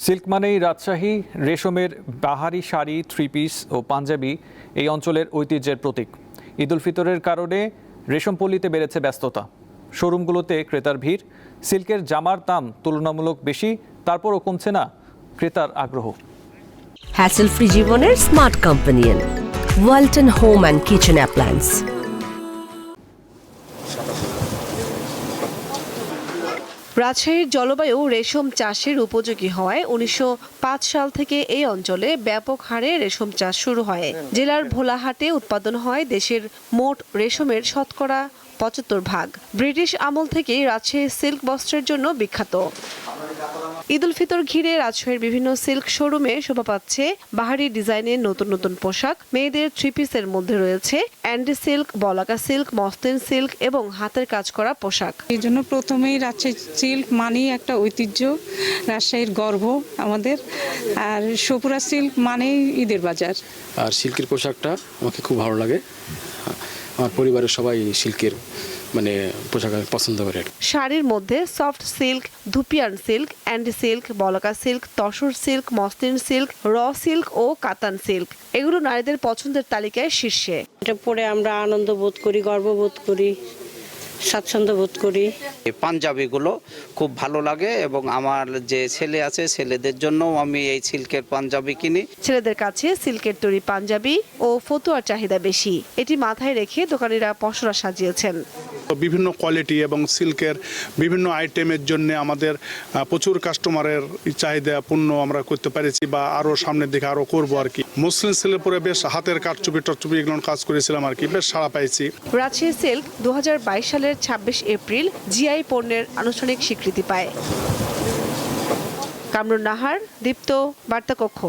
Silk মানেই রাজশাহী, রেশমের বাহারি শাড়ি, থ্রি পিস ও পাঞ্জাবি এই অঞ্চলের ঐতিহ্যের প্রতীক। ঈদ উল ফিতরের কারণে রেশমপল্লিতে বেড়েছে ব্যস্ততা, শোরুমগুলোতে ক্রেতার ভিড়। সিল্কের জামার দাম তুলনামূলক বেশি, তারপরও কমছে না ক্রেতার আগ্রহ। হ্যাসেল ফ্রি জীবনের smart companion Walton home and kitchen appliance. রাজশাহীর জলবায়ু রেশম চাষের উপযোগী হওয়ায় 1905 সাল থেকে এই অঞ্চলে ব্যাপক হারে রেশম চাষ শুরু হয়। জেলার ভোলাহাটে উৎপাদন হয় দেশের মোট রেশমের শতকরা 75%। ব্রিটিশ আমল থেকেই রাজশাহী সিল্ক বস্ত্রের জন্য বিখ্যাত। ঈদ উল ফিতর ঘিরে রাজশাহীর বিভিন্ন সিল্ক শোরুমে শোভা পাচ্ছে বাহারি ডিজাইনের নতুন নতুন পোশাক। মেয়েদের থ্রি পিসের মধ্যে রয়েছে অ্যান্ডি সিল্ক, বলাকা সিল্ক, মসলিন সিল্ক এবং হাতের কাজ করা পোশাক। এই জন্য প্রথমেই রাজশাহী সিল্ক মানেই একটা ঐতিহ্য, রাজশাহীর গর্ব আমাদের। আর সপুরা সিল্ক মানেই ঈদের বাজার। আর সিল্কের পোশাকটা আমাকে খুব ভালো লাগে। আমার পরিবারের সবাই সিল্কের পোশাক পছন্দ করে। শাড়ির মধ্যে soft silk, dupion silk, endi silk, বলাকা silk, tussar silk, muslin silk, raw silk ও কাতান সিল্ক এগুলো নারীদের পছন্দের তালিকায় শীর্ষে। এটা পরে আমরা আনন্দ বোধ করি, গর্ববোধ করি, স্বাচ্ছন্দ্য বোধ করি। এই পাঞ্জাবিগুলো খুব ভালো লাগে এবং আমার যে ছেলে আছে ছেলেদের জন্যও আমি এই সিল্কের পাঞ্জাবি কিনি। ছেলেদের কাছে সিল্কের তৈরি পাঞ্জাবি ও ফতুয়ার চাহিদা বেশি। এটি মাথায় রেখে দোকানিরা পসরা সাজিয়েছেন। বিভিন্ন কোয়ালিটি এবং সিল্কের বিভিন্ন আইটেমের জন্য আমাদের প্রচুর কাস্টমারের চাহিদা পূর্ণ আমরা করতে পেরেছি বা আরও সামনের দিকে আরও করবো আর কি। মুসলিম সিল্কের পরে বেশ হাতের কারচুপি টরচুপি এগুলো কাজ করেছিলাম আর কি, বেশ সাড়া পাইছি। রাজশাহী সিল্ক 2022 সালের 26 এপ্রিল জিআই পণ্যের আনুষ্ঠানিক স্বীকৃতি পায়। কামরুন নাহার, দীপ্ত, বার্তা কক্ষ।